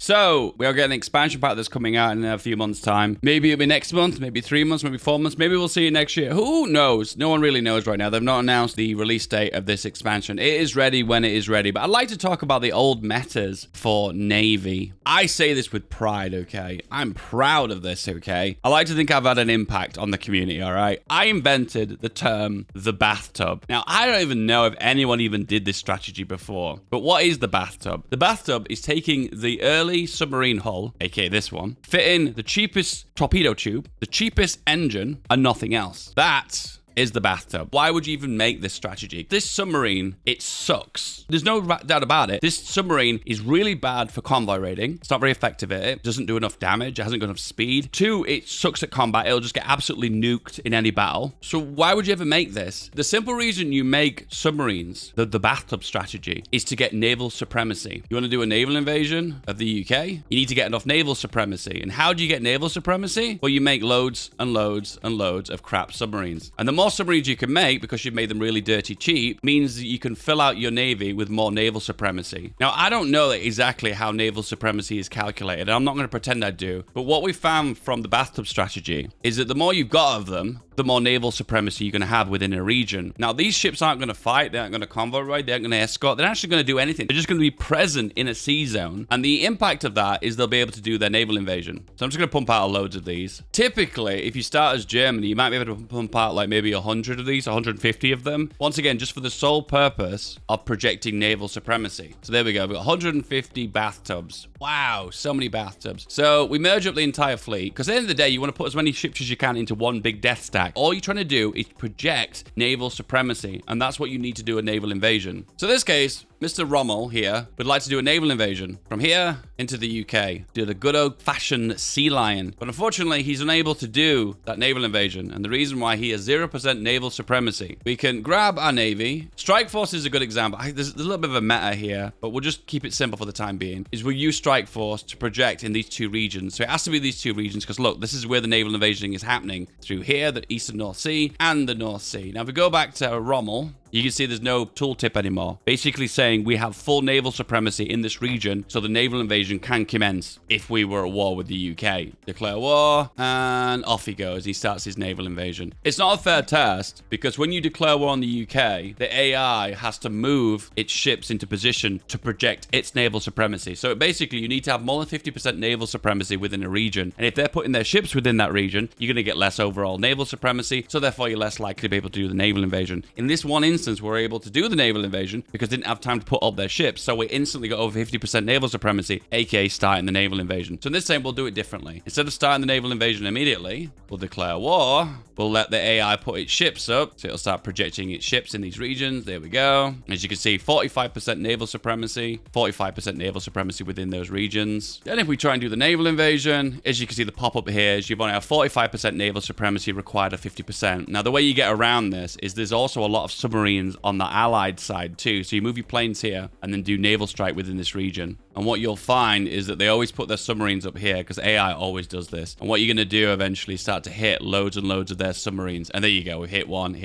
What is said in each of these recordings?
So we are getting an expansion pack that's coming out in a few months' time. Maybe it'll be next month, maybe 3 months, maybe 4 months. Maybe we'll see it next year. Who knows? No one really knows right now. They've not announced the release date of this expansion. It is ready when it is ready. But I'd like to talk about the old metas for Navy. I say this with pride, okay? I'm proud of this, okay? I like to think I've had an impact on the community, all right? I invented the term the bathtub. Now, I don't even know if anyone even did this strategy before. But what is the bathtub? The bathtub is taking the early submarine hull, aka this one, fitting the cheapest torpedo tube, the cheapest engine, and nothing else. That is the bathtub. Why would you even make this strategy? This submarine, it sucks. There's no doubt about it. This submarine is really bad for convoy raiding. It's not very effective at it. It doesn't do enough damage. It hasn't got enough speed. 2, it sucks at combat. It'll just get absolutely nuked in any battle. So why would you ever make this? The simple reason you make submarines, the bathtub strategy, is to get naval supremacy. You want to do a naval invasion of the UK? You need to get enough naval supremacy. And how do you get naval supremacy? Well, you make loads and loads and loads of crap submarines. And the more submarines you can make, because you've made them really dirty cheap, means that you can fill out your navy with more naval supremacy. Now, I don't know exactly how naval supremacy is calculated, and I'm not going to pretend I do, but what we found from the bathtub strategy is that the more you've got of them, the more naval supremacy you're going to have within a region. Now, these ships aren't going to fight, they aren't going to convoy raid, they aren't going to escort, they're not actually going to do anything. They're just going to be present in a sea zone, and the impact of that is they'll be able to do their naval invasion. So I'm just going to pump out loads of these. Typically, if you start as Germany, you might be able to pump out like maybe 100 of these, 150 of them. Once again, just for the sole purpose of projecting naval supremacy. So there we go, we've got 150 bathtubs. Wow, so many bathtubs. So we merge up the entire fleet, because at the end of the day, you want to put as many ships as you can into one big death stack. All you're trying to do is project naval supremacy, and that's what you need to do a naval invasion. So in this case, Mr. Rommel here would like to do a naval invasion from here into the UK. Do the good old-fashioned sea lion. But unfortunately, he's unable to do that naval invasion. And the reason why he has 0% naval supremacy. We can grab our navy. Strike Force is a good example. There's a little bit of a meta here, but we'll just keep it simple for the time being. Is we'll use Strike Force to project in these 2 regions. So it has to be these 2 regions, because look, this is where the naval invasion is happening. Through here, the Eastern North Sea and the North Sea. Now, if we go back to Rommel, you can see there's no tooltip anymore. Basically saying we have full naval supremacy in this region, so the naval invasion can commence if we were at war with the UK. Declare war, and off he goes. He starts his naval invasion. It's not a fair test, because when you declare war on the UK, the AI has to move its ships into position to project its naval supremacy. So basically, you need to have more than 50% naval supremacy within a region. And if they're putting their ships within that region, you're going to get less overall naval supremacy, so therefore you're less likely to be able to do the naval invasion. In this one instance, we're able to do the naval invasion because they didn't have time to put up their ships, so we instantly got over 50% naval supremacy, aka starting the naval invasion. So in this time, we'll do it differently. Instead of starting the naval invasion immediately, we'll declare war. We'll let the AI put its ships up, so it'll start projecting its ships in these regions. There we go. As you can see, 45% naval supremacy, 45% naval supremacy within those regions. Then if we try and do the naval invasion, as you can see, the pop-up here is you've only have 45% naval supremacy required of 50%. Now, the way you get around this is there's also a lot of submarines on the allied side too. So you move your planes here and then do naval strike within this region. And what you'll find is that they always put their submarines up here, because AI always does this. And what you're going to do eventually is start to hit loads and loads of their submarines. And there you go. We hit one,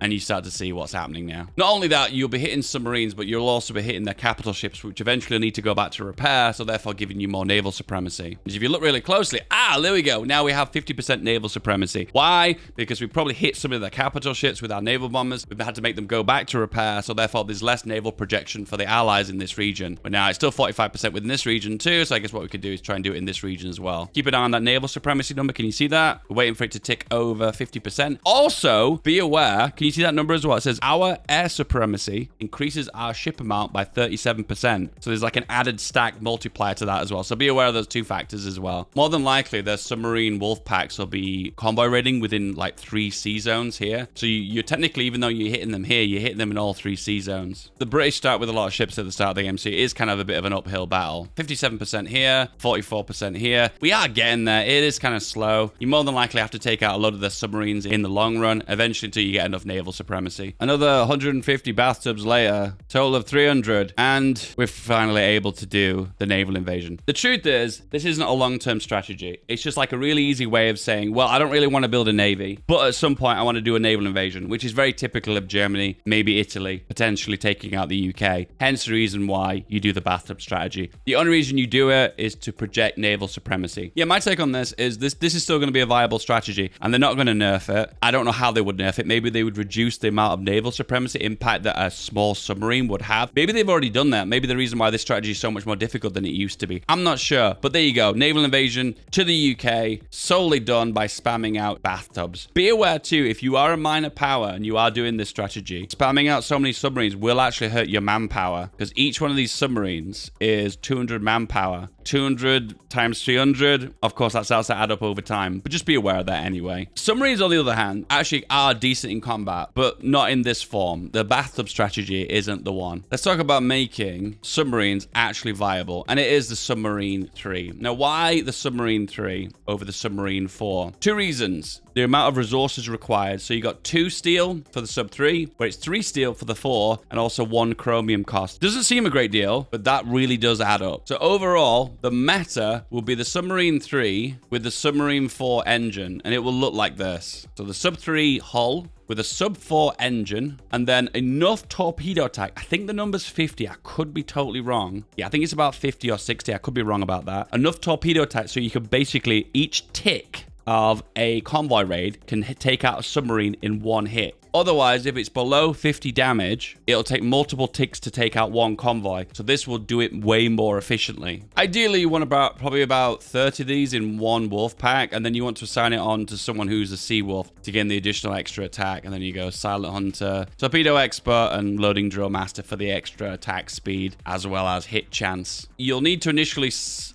and you start to see what's happening now. Not only that, you'll be hitting submarines, but you'll also be hitting their capital ships, which eventually need to go back to repair, so therefore giving you more naval supremacy. And if you look really closely, there we go. Now we have 50% naval supremacy. Why? Because we probably hit some of their capital ships with our naval bombers. We've had to make them go back to repair, so therefore there's less naval projection for the allies in this region. But now it's still 45% within this region too, so I guess what we could do is try and do it in this region as well. Keep an eye on that naval supremacy number. Can you see that? We're waiting for it to tick over 50%. Also, be aware, can you see that number as well? It says our air supremacy increases our ship amount by 37%. So there's like an added stack multiplier to that as well. So be aware of those 2 factors as well. More than likely, their submarine wolf packs will be convoy raiding within like 3 sea zones here. So you're technically, even though you're hitting them here, you're hitting them in all 3 sea zones. The British start with a lot of ships at the start of the game, so it is kind of a bit of an uphill battle. 57% here, 44% here. We are getting there. It is kind of slow. You more than likely have to take out a lot of the submarines in the long run, eventually until you get enough naval supremacy. Another 150 bathtubs later, total of 300, and we're finally able to do the naval invasion. The truth is, this isn't a long-term strategy. It's just like a really easy way of saying, well, I don't really want to build a navy, but at some point I want to do a naval invasion, which is very typical of Germany, maybe Italy, potentially taking out the UK. Hence the reason why you do the bathtub strategy. strategy. The only reason you do it is to project naval supremacy. Yeah, my take on this is this is still going to be a viable strategy, and they're not going to nerf it. I don't know how they would nerf it. Maybe they would reduce the amount of naval supremacy impact that a small submarine would have. Maybe they've already done that. Maybe the reason why this strategy is so much more difficult than it used to be. I'm not sure, but there you go. Naval invasion to the UK, solely done by spamming out bathtubs. Be aware too, if you are a minor power and you are doing this strategy, spamming out so many submarines will actually hurt your manpower, because each one of these submarines is 200 manpower. 200 times 300, of course that starts to add up over time, but just be aware of that anyway. Submarines, on the other hand, actually are decent in combat, but not in this form. The bathtub strategy isn't the one. Let's talk about making submarines actually viable, and it is the Submarine 3. Now, why the Submarine 3 over the Submarine 4? Two reasons. The amount of resources required. So you got 2 steel for the Sub 3, but it's 3 steel for the 4, and also 1 chromium cost. Doesn't seem a great deal, but that really does add up. So overall, the meta will be the Submarine 3 with the Submarine 4 engine, and it will look like this. So the Sub 3 hull with a Sub 4 engine, and then enough torpedo attack. I think the number's 50. I could be totally wrong. Yeah, I think it's about 50 or 60. I could be wrong about that. Enough torpedo attack so you can basically, each tick of a convoy raid can take out a submarine in one hit. Otherwise, if it's below 50 damage, it'll take multiple ticks to take out one convoy. So this will do it way more efficiently. Ideally, you want probably about 30 of these in one wolf pack, and then you want to assign it on to someone who's a sea wolf to gain the additional extra attack. And then you go Silent Hunter, Torpedo Expert, and Loading Drill Master for the extra attack speed, as well as hit chance. You'll need to initially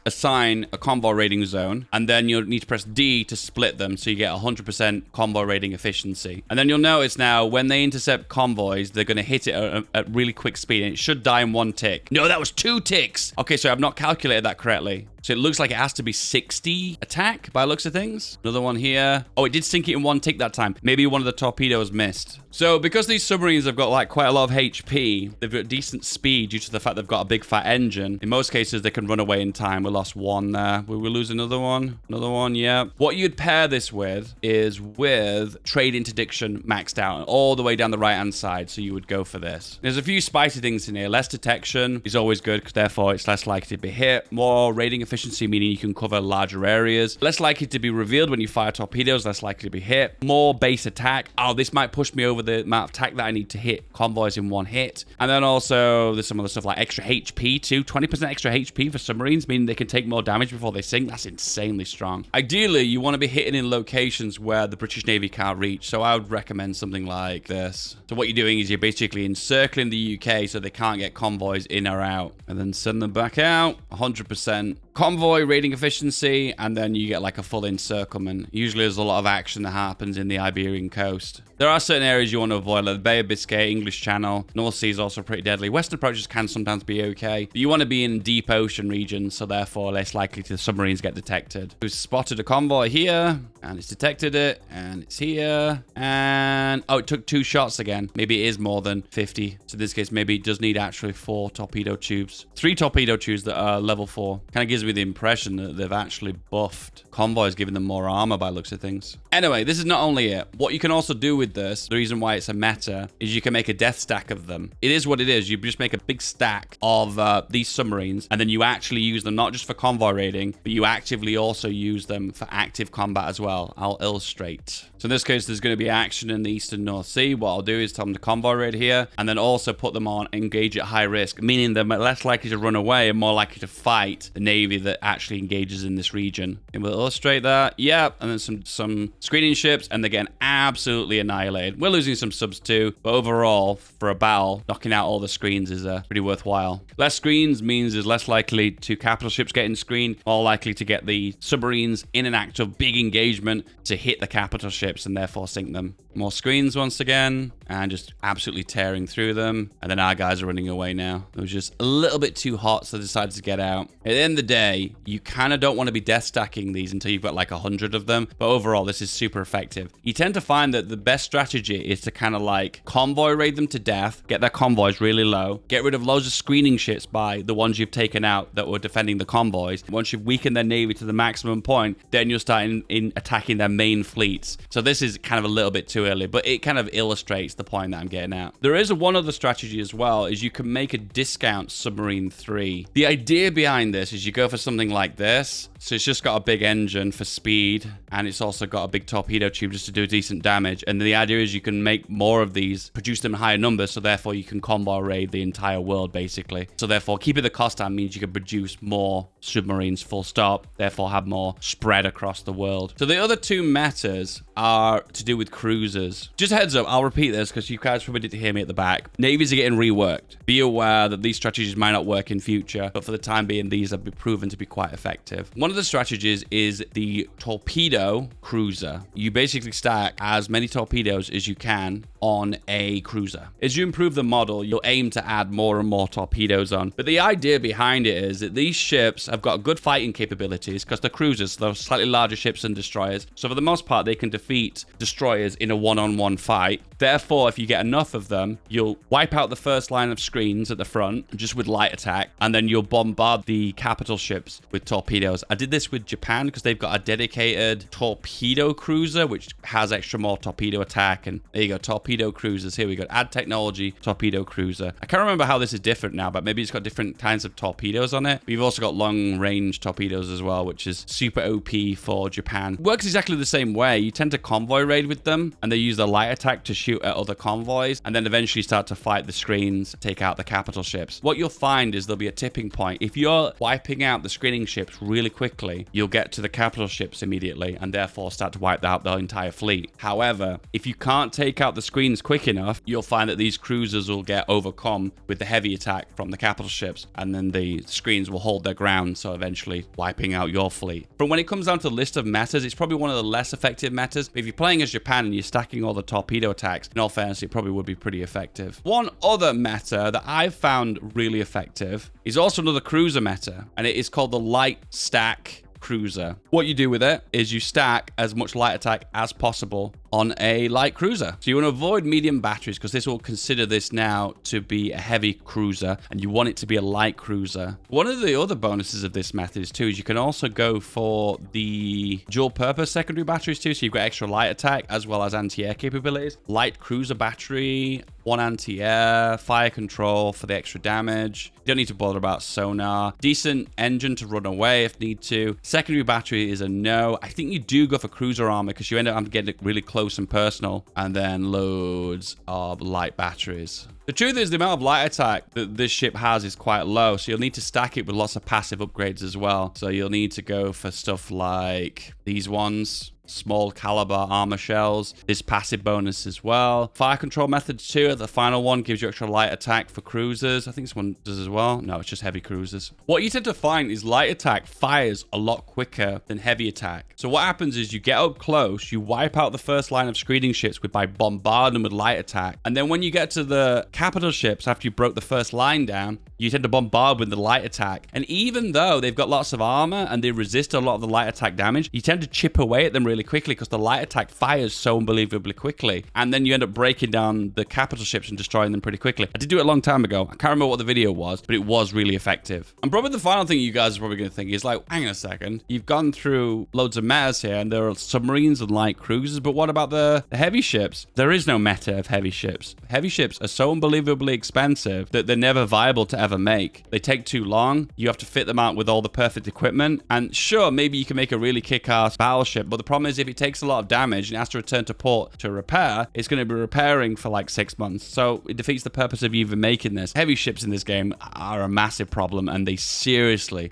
assign a convoy raiding zone, and then you'll need to press D to split them so you get 100% convoy raiding efficiency. And then you'll notice now, when they intercept convoys, they're going to hit it at really quick speed, and it should die in 1 tick. No, that was 2 ticks. Okay, so I've not calculated that correctly. So it looks like it has to be 60 attack by looks of things. Another one here. Oh, it did sink it in 1 tick that time. Maybe one of the torpedoes missed. So because these submarines have got like quite a lot of HP, they've got decent speed due to the fact they've got a big fat engine. In most cases, they can run away in time. We lost 1 there. Will we lose another one? Another one, yeah. What you'd pair this with is with trade interdiction maxed out all the way down the right-hand side. So you would go for this. There's a few spicy things in here. Less detection is always good, because therefore it's less likely to be hit. More raiding efficiency, meaning you can cover larger areas. Less likely to be revealed when you fire torpedoes, less likely to be hit. More base attack. Oh, this might push me over the amount of attack that I need to hit convoys in 1 hit. And then also there's some other stuff like extra HP too. 20% extra HP for submarines, meaning they can take more damage before they sink. That's insanely strong. Ideally, you want to be hitting in locations where the British Navy can't reach. So I would recommend something like this. So what you're doing is you're basically encircling the UK so they can't get convoys in or out, and then send them back out. 100% convoy raiding efficiency, and then you get like a full encirclement. Usually there's a lot of action that happens in the Iberian coast. There are certain areas you want to avoid, like the Bay of Biscay, English Channel. North Sea is also pretty deadly. Western approaches can sometimes be okay, but you want to be in deep ocean regions, so therefore less likely to submarines get detected. We've spotted a convoy here, and it's detected it, and it's here, and oh, it took 2 shots again. Maybe it is more than 50. So in this case, maybe it does need actually 4 torpedo tubes. 3 torpedo tubes that are level 4. Kind of gives me the impression that they've actually buffed convoys, giving them more armor by looks of things. Anyway, this is not only it. What you can also do with this, the reason why it's a meta, is you can make a death stack of them. It is what it is. You just make a big stack of these submarines, and then you actually use them not just for convoy raiding, but you actively also use them for active combat as well. I'll illustrate. So in this case, there's going to be action in the Eastern North Sea. What I'll do is tell them to convoy raid here, and then also put them on engage at high risk, meaning they're less likely to run away and more likely to fight the Navy that actually engages in this region. And we'll illustrate that. Yep. And then some screening ships, and they're getting absolutely annihilated. We're losing some subs too, but overall, for a battle, knocking out all the screens is pretty worthwhile. Less screens means there's less likely to capital ships getting screened, more likely to get the submarines in an act of big engagement to hit the capital ships and therefore sink them. More screens once again, and just absolutely tearing through them. And then our guys are running away now. It was just a little bit too hot, so they decided to get out. At the end of the day, you kind of don't want to be death stacking these until you've got like 100 of them. But overall, this is super effective. You tend to find that the best strategy is to kind of like convoy raid them to death, get their convoys really low, get rid of loads of screening ships by the ones you've taken out that were defending the convoys. Once you've weakened their navy to the maximum point, then you'll start in attacking their main fleets. So this is kind of a little bit too too early, but it kind of illustrates the point that I'm getting at. There is one other strategy as well, is you can make a discount Submarine 3. The idea behind this is you go for something like this. So it's just got a big engine for speed, and it's also got a big torpedo tube just to do decent damage. And the idea is you can make more of these, produce them in higher numbers, so therefore you can convoy raid the entire world, basically. So therefore, keeping the cost down means you can produce more submarines full stop, therefore have more spread across the world. So the other two metas are to do with cruisers. Just a heads up, I'll repeat this because you guys probably didn't hear me at the back. Navies are getting reworked. Be aware that these strategies might not work in future, but for the time being, these have been proven to be quite effective. One of the strategies is the torpedo cruiser. You basically stack as many torpedoes as you can on a cruiser. As you improve the model, you'll aim to add more and more torpedoes on. But the idea behind it is that these ships have got good fighting capabilities because they're cruisers, they're slightly larger ships than destroyers. So for the most part, they can defeat destroyers in a one-on-one fight. Therefore, if you get enough of them, you'll wipe out the first line of screens at the front just with light attack, and then you'll bombard the capital ships with torpedoes. I did this with Japan because they've got a dedicated torpedo cruiser which has extra more torpedo attack, and there you go, torpedo cruisers. Here we go, add technology, torpedo cruiser. I can't remember how this is different now, but maybe it's got different kinds of torpedoes on it. We've also got long range torpedoes as well, which is super OP for Japan. Works exactly the same way. You tend to convoy raid with them, and they use the light attack to shoot at other convoys, and then eventually start to fight the screens, take out the capital ships. What you'll find is there'll be a tipping point. If you're wiping out the screening ships really quickly, you'll get to the capital ships immediately, and therefore start to wipe out the entire fleet. However, if you can't take out the screens quick enough, you'll find that these cruisers will get overcome with the heavy attack from the capital ships, and then the screens will hold their ground, so eventually wiping out your fleet. But when it comes down to the list of metas, it's probably one of the less effective metas. But if you're playing as Japan and you're stacking all the torpedo attacks, in all fairness, it probably would be pretty effective. One other meta that I've found really effective is also another cruiser meta, and it is called the light stack cruiser. What you do with it is you stack as much light attack as possible on a light cruiser. So you want to avoid medium batteries because this will consider this now to be a heavy cruiser, and you want it to be a light cruiser. One of the other bonuses of this method is too is you can also go for the dual purpose secondary batteries too, so you've got extra light attack as well as anti-air capabilities. Light cruiser battery, one anti-air, fire control for the extra damage. You don't need to bother about sonar. Decent engine to run away if need to. Secondary battery is a no. I think you do go for cruiser armor because you end up getting really close and personal, and then loads of light batteries. The truth is the amount of light attack that this ship has is quite low, so you'll need to stack it with lots of passive upgrades as well. So you'll need to go for stuff like these ones, small caliber armor shells, this passive bonus as well. Fire control methods too. The final one gives you extra light attack for cruisers. I think this one does as well. No, it's just heavy cruisers. What you tend to find is light attack fires a lot quicker than heavy attack. So what happens is you get up close, you wipe out the first line of screening ships by bombarding them with light attack, and then when you get to the capital ships after you broke the first line down, you tend to bombard with the light attack. And even though they've got lots of armor and they resist a lot of the light attack damage, you tend to chip away at them really quickly because the light attack fires so unbelievably quickly. And then you end up breaking down the capital ships and destroying them pretty quickly. I did do it a long time ago. I can't remember what the video was, but it was really effective. And probably the final thing you guys are probably going to think is like, hang on a second. You've gone through loads of metas here and there are submarines and light cruisers, but what about the heavy ships? There is no meta of heavy ships. Heavy ships are so unbelievably expensive that they're never viable to ever make. They take too long. You have to fit them out with all the perfect equipment. And sure, maybe you can make a really kick-ass battleship, but the problem is if it takes a lot of damage and it has to return to port to repair, it's going to be repairing for like 6 months. So it defeats the purpose of you even making this. Heavy ships in this game are a massive problem and they seriously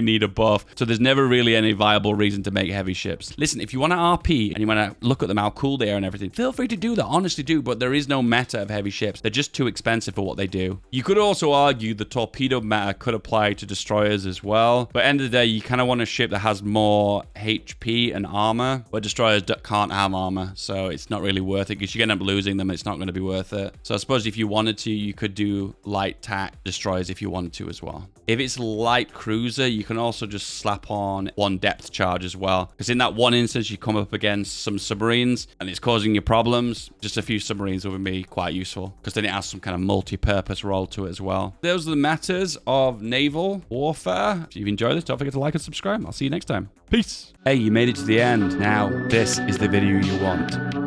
need a buff. So there's never really any viable reason to make heavy ships. Listen, if you want to RP and you want to look at them, how cool they are and everything, feel free to do that. Honestly do, but there is no meta of heavy ships. They're just too expensive for what they do. You could also argue the torpedo meta could apply to destroyers as well. But at the end of the day, you kind of want a ship that has more HP and armor, but destroyers can't have armor. So it's not really worth it because you end up losing them. It's not going to be worth it. So I suppose if you wanted to, you could do light tack destroyers if you wanted to as well. If it's light cruiser, you can also just slap on one depth charge as well. Because in that one instance, you come up against some submarines and it's causing you problems. Just a few submarines would be quite useful because then it has some kind of multi-purpose role to it as well. Those are the matters of naval warfare. If you've enjoyed this, don't forget to like and subscribe. I'll see you next time. Peace. Hey, you made it to the end. Now, this is the video you want.